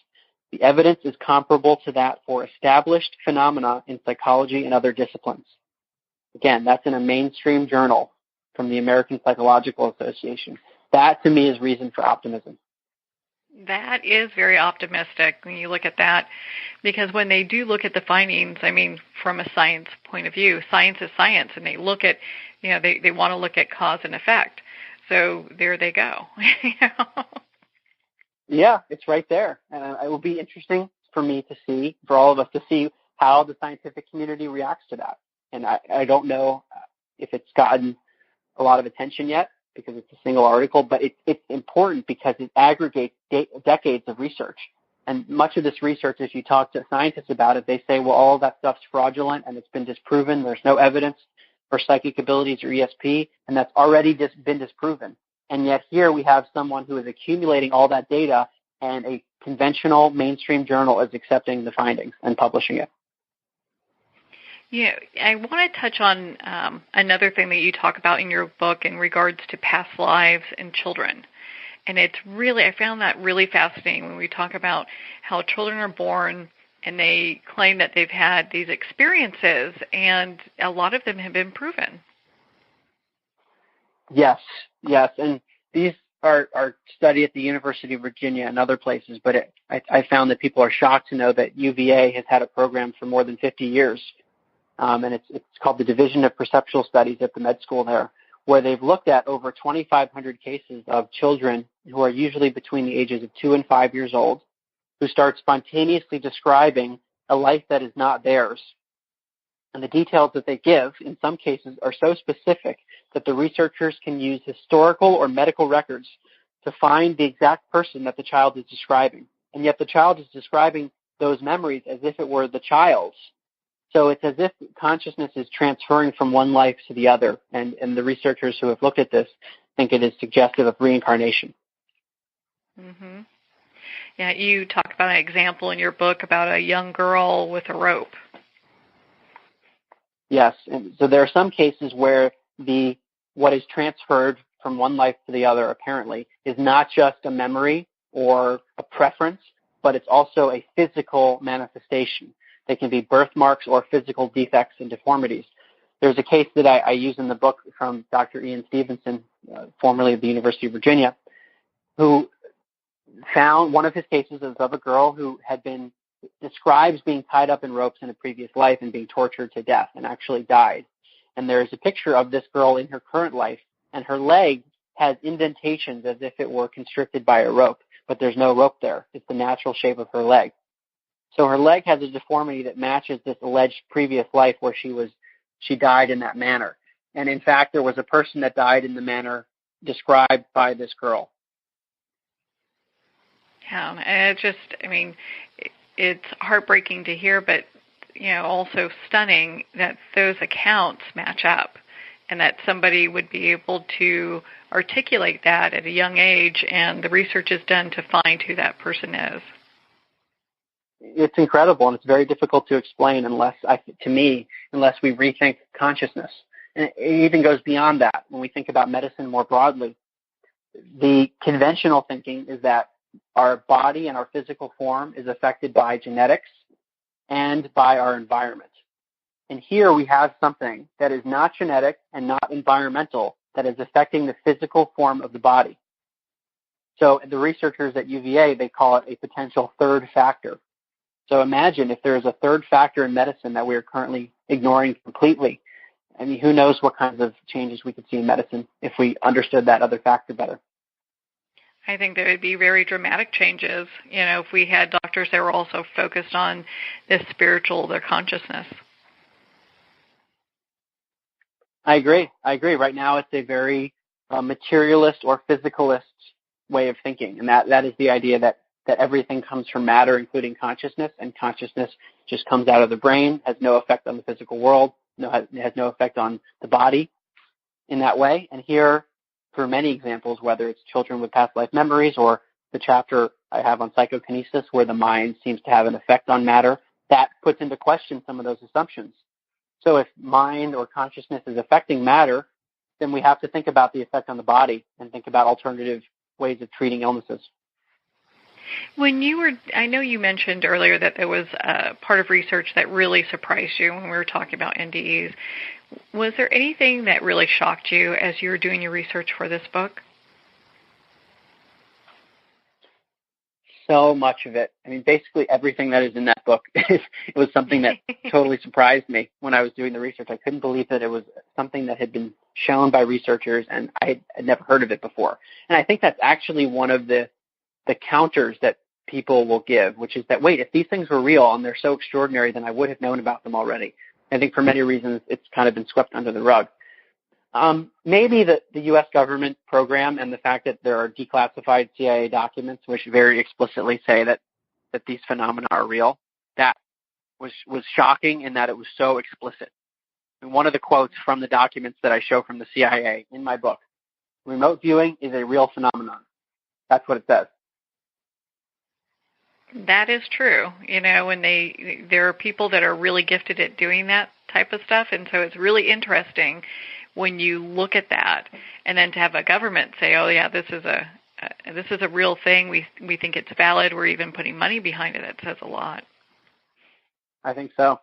The evidence is comparable to that for established phenomena in psychology and other disciplines." Again, that's in a mainstream journal from the American Psychological Association. That, to me, is reason for optimism. That is very optimistic when you look at that, because when they do look at the findings, I mean, from a science point of view, science is science, and they look at, they want to look at cause and effect. So there they go. Yeah, it's right there. And it will be interesting for me to see, for all of us to see how the scientific community reacts to that. And I don't know if it's gotten a lot of attention yet because it's a single article, but it's important because it aggregates decades of research. And much of this research, as you talk to scientists about it, they say, well, all of that stuff's fraudulent and it's been disproven. There's no evidence for psychic abilities or ESP, and that's already been disproven. And yet here we have someone who is accumulating all that data, and a conventional mainstream journal is accepting the findings and publishing it. Yeah, I want to touch on another thing that you talk about in your book in regards to past lives and children. And I found that really fascinating when we talk about how children are born and they claim that they've had these experiences, and a lot of them have been proven. Yes. And these are studied at the University of Virginia and other places, but I found that people are shocked to know that UVA has had a program for more than 50 years. And it's called the Division of Perceptual Studies at the med school there, where they've looked at over 2,500 cases of children who are usually between the ages of 2 and 5 years old, who start spontaneously describing a life that is not theirs. And the details that they give, in some cases, are so specific that the researchers can use historical or medical records to find the exact person that the child is describing. And yet the child is describing those memories as if it were the child's. So it's as if consciousness is transferring from one life to the other. And the researchers who have looked at this think it is suggestive of reincarnation. Mm-hmm. Yeah, you talk about an example in your book about a young girl with a rope. Yes, and so there are some cases where what is transferred from one life to the other, apparently, is not just a memory or a preference, but it's also a physical manifestation. They can be birthmarks or physical defects and deformities. There's a case that I use in the book from Dr. Ian Stevenson, formerly of the University of Virginia, who found one of his cases of a girl who had been describes being tied up in ropes in a previous life and being tortured to death and actually died. And there is a picture of this girl in her current life, and her leg has indentations as if it were constricted by a rope, but there's no rope there. It's the natural shape of her leg. So her leg has a deformity that matches this alleged previous life where she died in that manner. And in fact, there was a person that died in the manner described by this girl. Yeah, and it's heartbreaking to hear, but also stunning that those accounts match up, and that somebody would be able to articulate that at a young age, and the research is done to find who that person is. It's incredible, and it's very difficult to explain unless we rethink consciousness. And it even goes beyond that. When we think about medicine more broadly, the conventional thinking is that our body and our physical form is affected by genetics and by our environment. And here we have something that is not genetic and not environmental that is affecting the physical form of the body. So the researchers at UVA, they call it a potential third factor. So imagine if there is a third factor in medicine that we are currently ignoring completely. I mean, who knows what kinds of changes we could see in medicine if we understood that other factor better. I think there would be very dramatic changes, if we had doctors that were also focused on this spiritual, their consciousness. I agree. Right now it's a very materialist or physicalist way of thinking, and that is the idea that everything comes from matter, including consciousness, and consciousness just comes out of the brain, has no effect on the physical world, has no effect on the body in that way. And here, for many examples, whether it's children with past life memories or the chapter I have on psychokinesis, where the mind seems to have an effect on matter, that puts into question some of those assumptions. So if mind or consciousness is affecting matter, then we have to think about the effect on the body and think about alternative ways of treating illnesses. I know you mentioned earlier that there was a part of research that really surprised you when we were talking about NDEs. Was there anything that really shocked you as you were doing your research for this book? So much of it. I mean, basically everything that is in that book, it was something that totally surprised me when I was doing the research. I couldn't believe that it was something that had been shown by researchers, and I had never heard of it before. And I think that's actually one of the counters that people will give, which is that, wait, if these things were real and they're so extraordinary, then I would have known about them already. I think for many reasons it's kind of been swept under the rug. Maybe the U.S. government program and the fact that there are declassified CIA documents which very explicitly say that these phenomena are real, that was shocking in that it was so explicit. And one of the quotes from the documents that I show from the CIA in my book, remote viewing is a real phenomenon. That's what it says. That is true. When there are people that are really gifted at doing that type of stuff, and so it's really interesting when you look at that, and then to have a government say, "Oh yeah, this is a real thing. We think it's valid. We're even putting money behind it." It says a lot. I think so.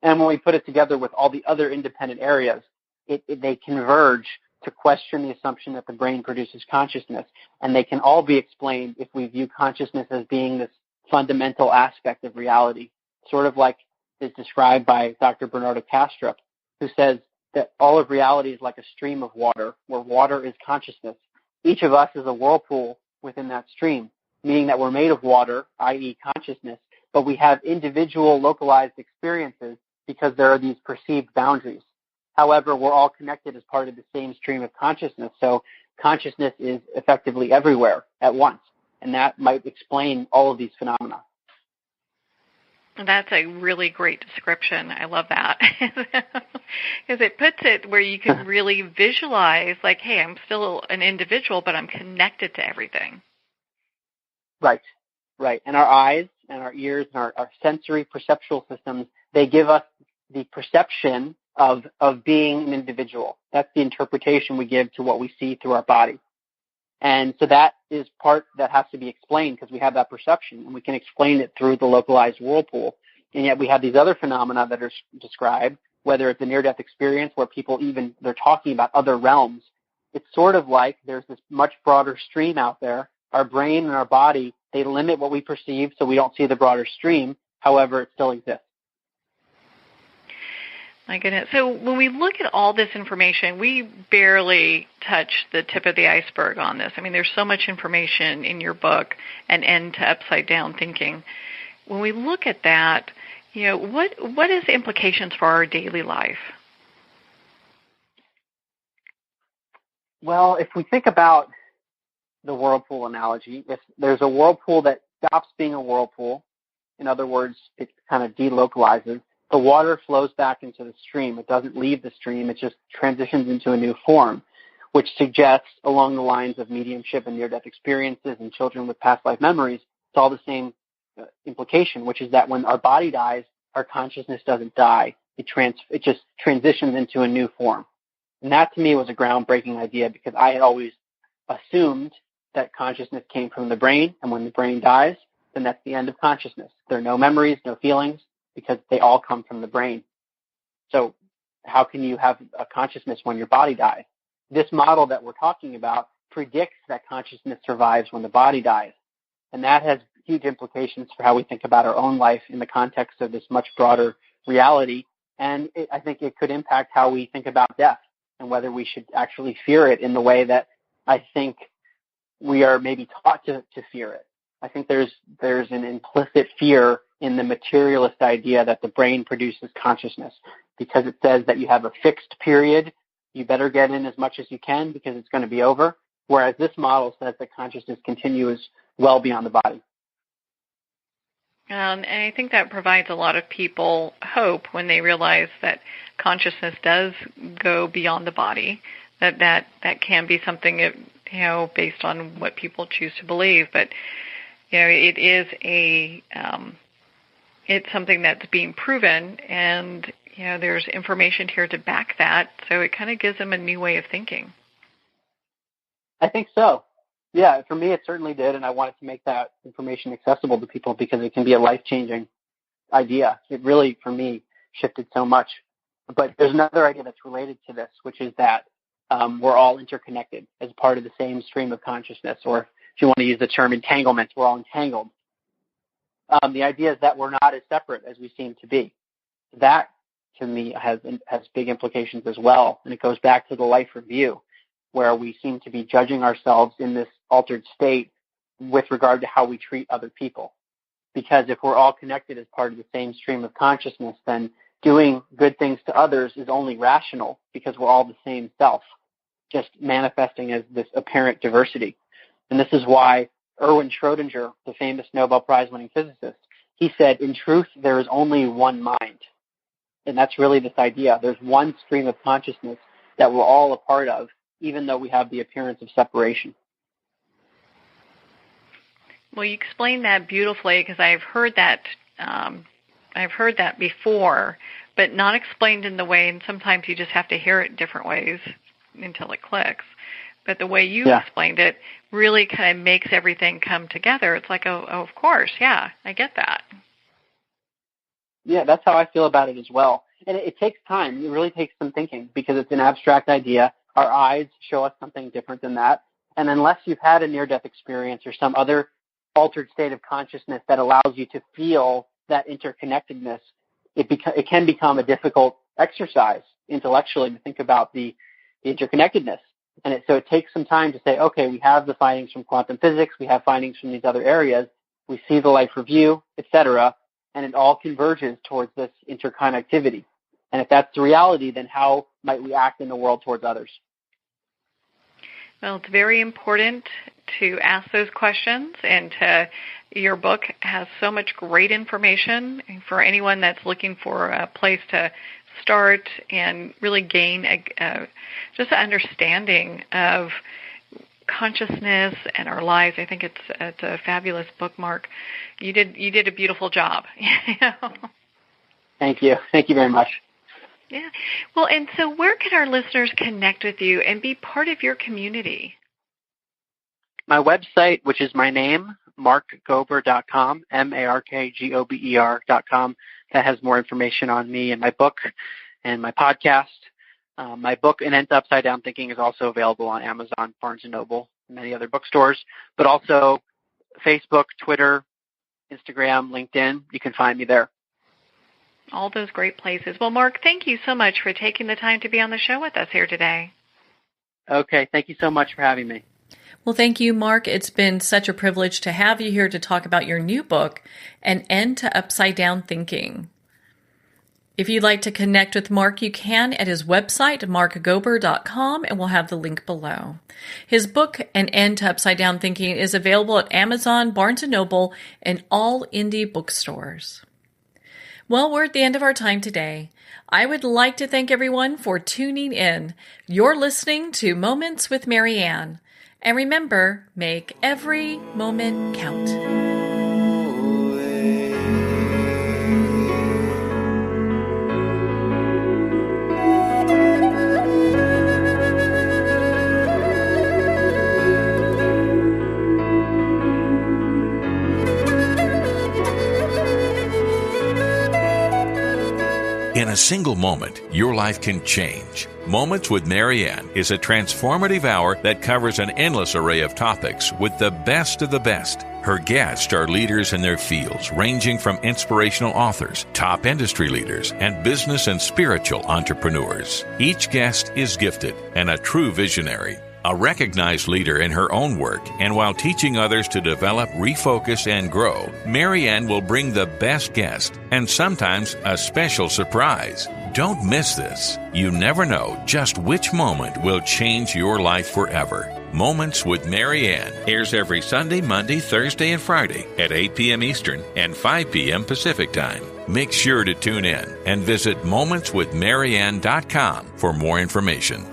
And when we put it together with all the other independent areas, they converge to question the assumption that the brain produces consciousness, and they can all be explained if we view consciousness as being this fundamental aspect of reality, sort of like is described by Dr. Bernardo Kastrup, who says that all of reality is like a stream of water, where water is consciousness. Each of us is a whirlpool within that stream, meaning that we're made of water, i.e. consciousness, but we have individual localized experiences because there are these perceived boundaries. However, we're all connected as part of the same stream of consciousness, so consciousness is effectively everywhere at once, and that might explain all of these phenomena. That's a really great description. I love that. Because it puts it where you can really visualize, like, hey, I'm still an individual, but I'm connected to everything. Right. And our eyes and our ears and our sensory perceptual systems, they give us the perception of being an individual. That's the interpretation we give to what we see through our body. And so that is part that has to be explained because we have that perception, and we can explain it through the localized whirlpool. And yet we have these other phenomena that are described, whether it's a near-death experience where people they're talking about other realms. It's sort of like there's this much broader stream out there. Our brain and our body, they limit what we perceive so we don't see the broader stream. However, it still exists. My goodness. So when we look at all this information, we barely touch the tip of the iceberg on this. I mean, there's so much information in your book, An End to Upside Down Thinking. When we look at that, what is the implications for our daily life? Well, if we think about the whirlpool analogy, if there's a whirlpool that stops being a whirlpool, in other words, it kind of delocalizes, the water flows back into the stream. It doesn't leave the stream. It just transitions into a new form, which suggests along the lines of mediumship and near-death experiences and children with past life memories, it's all the same implication, which is that when our body dies, our consciousness doesn't die. It just transitions into a new form. And that to me was a groundbreaking idea because I had always assumed that consciousness came from the brain, and when the brain dies, then that's the end of consciousness. There are no memories, no feelings, because they all come from the brain. So how can you have a consciousness when your body dies? This model that we're talking about predicts that consciousness survives when the body dies. And that has huge implications for how we think about our own life in the context of this much broader reality. And I think it could impact how we think about death and whether we should actually fear it in the way that I think we are maybe taught to fear it. I think there's an implicit fear in the materialist idea that the brain produces consciousness because it says that you have a fixed period You better get in as much as you can because it's going to be over. Whereas this model says that consciousness continues well beyond the body. And I think that provides a lot of people hope when they realize that consciousness does go beyond the body, that can be something that, based on what people choose to believe. But, it is it's something that's being proven, and, there's information here to back that. So it kind of gives them a new way of thinking. I think so. Yeah, for me, it certainly did, and I wanted to make that information accessible to people because it can be a life-changing idea. It really, for me, shifted so much. But there's another idea that's related to this, which is that we're all interconnected as part of the same stream of consciousness, or if you want to use the term entanglement, we're all entangled. The idea is that we're not as separate as we seem to be. That, to me, has big implications as well, and it goes back to the life review, where we seem to be judging ourselves in this altered state with regard to how we treat other people. Because if we're all connected as part of the same stream of consciousness, then doing good things to others is only rational because we're all the same self, just manifesting as this apparent diversity. And this is why Erwin Schrödinger, the famous Nobel Prize-winning physicist, he said, in truth, there is only one mind. And that's really this idea. There's one stream of consciousness that we're all a part of, even though we have the appearance of separation. Well, you explained that beautifully because I've heard that before, but not explained in the way, and sometimes you just have to hear it different ways until it clicks. But the way you explained it really kind of makes everything come together. It's like, oh, of course, yeah, I get that. Yeah, that's how I feel about it as well. And it takes time. It really takes some thinking because it's an abstract idea. Our eyes show us something different than that. And unless you've had a near-death experience or some other altered state of consciousness that allows you to feel that interconnectedness, it can become a difficult exercise intellectually to think about the interconnectedness. And so it takes some time to say, okay, we have the findings from quantum physics, we have findings from these other areas, we see the life review, etc., and it all converges towards this interconnectivity. And if that's the reality, then how might we act in the world towards others? Well, it's very important to ask those questions, and your book has so much great information for anyone that's looking for a place to start and really gain just an understanding of consciousness and our lives. I think it's a fabulous bookmark. You did a beautiful job. Thank you. Thank you very much. Yeah. Well, and so where can our listeners connect with you and be part of your community? My website, which is my name, mark-gober.com, markgober.com. That has more information on me and my book and my podcast. My book, An End to Upside Down Thinking, is also available on Amazon, Barnes & Noble, and many other bookstores, but also Facebook, Twitter, Instagram, LinkedIn. You can find me there. All those great places. Well, Mark, thank you so much for taking the time to be on the show with us here today. Okay. Thank you so much for having me. Well, thank you, Mark. It's been such a privilege to have you here to talk about your new book, An End to Upside Down Thinking. If you'd like to connect with Mark, you can at his website, mark-gober.com, and we'll have the link below. His book, An End to Upside Down Thinking, is available at Amazon, Barnes & Noble, and all indie bookstores. Well, we're at the end of our time today. I would like to thank everyone for tuning in. You're listening to Moments with Marianne. And remember, make every moment count. In a single moment, your life can change. Moments with Marianne is a transformative hour that covers an endless array of topics with the best of the best. Her guests are leaders in their fields, ranging from inspirational authors, top industry leaders, and business and spiritual entrepreneurs. Each guest is gifted and a true visionary, a recognized leader in her own work, and while teaching others to develop, refocus, and grow, Marianne will bring the best guest and sometimes a special surprise. Don't miss this. You never know just which moment will change your life forever. Moments with Marianne airs every Sunday, Monday, Thursday, and Friday at 8 p.m. Eastern and 5 p.m. Pacific Time. Make sure to tune in and visit momentswithmarianne.com for more information.